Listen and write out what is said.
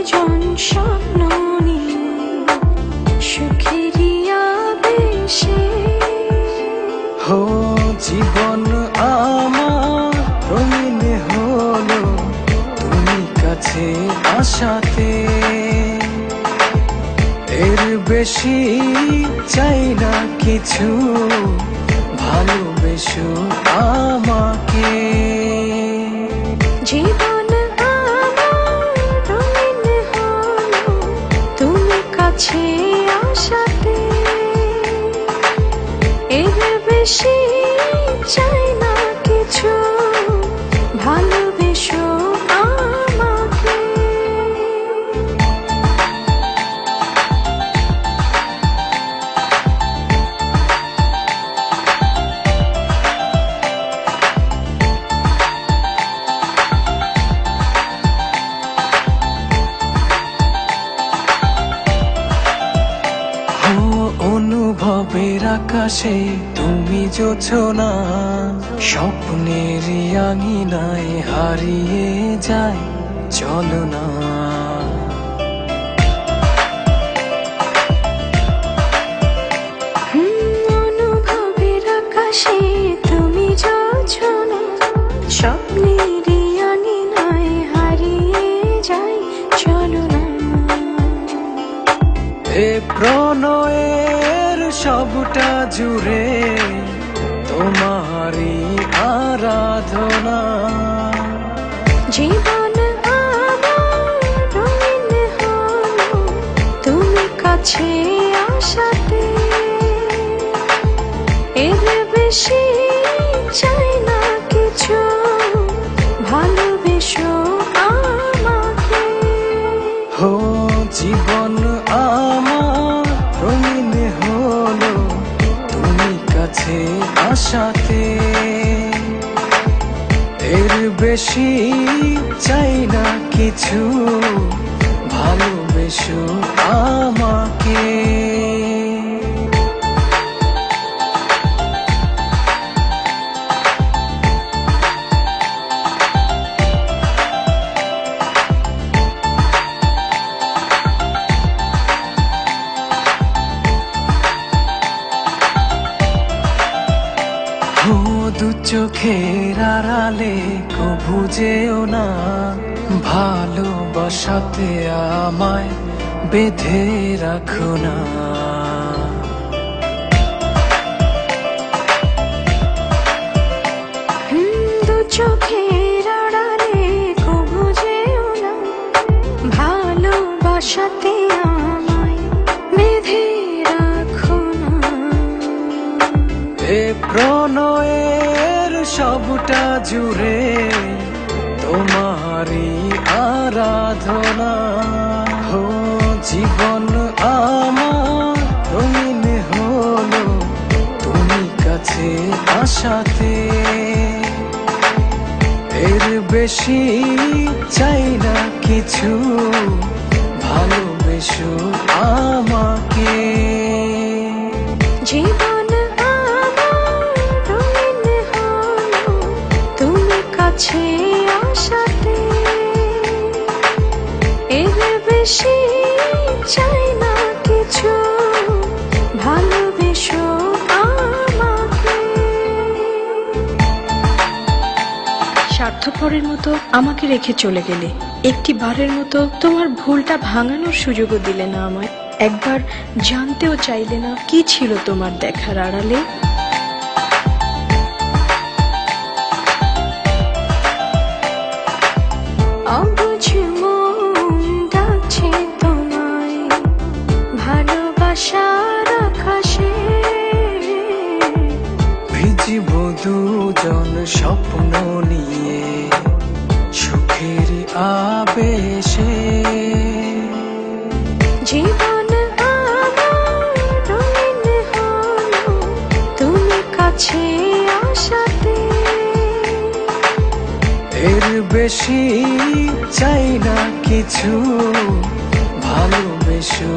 দুজন স্বপ্ন নিয়ে সুখেরই আবেশে। হো জীবন আমার রঙিন হলো তুমি কাছে আসাতে, এর বেশি চাই না কিছু, ভালোবেসো আমাকে। জীবন আমার রঙিন হলো তুমি কাছে আসাতে, এর বেশি চাই না কিছু, ভালোবেসো আমাকে। অনুভবের আকাশে তুমি জোছনা, স্বপ্নের আঙিনায় হারিয়ে যায় চলো না। অনুভবের আকাশে তুমি জোছনা, স্বপ্নের আঙিনায় হারিয়ে যায় চলো না। এ প্রণয়ের সবটা জুড়ে তোমারই আরাধনা। জীবন আমার রঙিন হলো তুমি কাছে আসাতে, এর বেশি চাই না কিছু, ভালোবেসো আমাকে। হো জীবন আমার রঙিন হলো তুমি কাছে আসাতে, এর বেশি চাই না কিছু, ভালোবেসো আমাকে। দু চোখের আড়ালে কভু যেও না, ভালোবাসাতে আমায় বেঁধে রাখো না। দু চোখের আড়ালে কভু যেও না, ভালোবাসাতে আমায় বেঁধে রাখো না। এ প্রণয়ের সবটা জুড়ে তোমারই আরাধনা। হো জীবন আমার রঙিন হলো তুমি কাছে আসাতে, এর বেশি চাই না কিছু, ভালোবেসো আমাকে। জীবন আমার রঙিন হলো তুমি কাছে আসাতে, এর বেশি চাই না কিছু, ভালোবেসো আমাকে। স্বার্থপরের মতো আমাকে রেখে চলে গেলে, একটি বারের মতো তোমার ভুলটা ভাঙানোর সুযোগও দিলে না আমায়। একবার জানতেও চাইলে না কি ছিল তোমার দেখার আড়ালে। অবুঝ মন ডাকছে তোমায় ভালোবাসার আকাশে, ভিজিব দুজন স্বপ্ন নিয়ে সুখের আবেশে। জীবন আমার রঙিন হলো তুমি কাছে আসাতে, এর বেশি চাই না কিছু, ভালোবেসো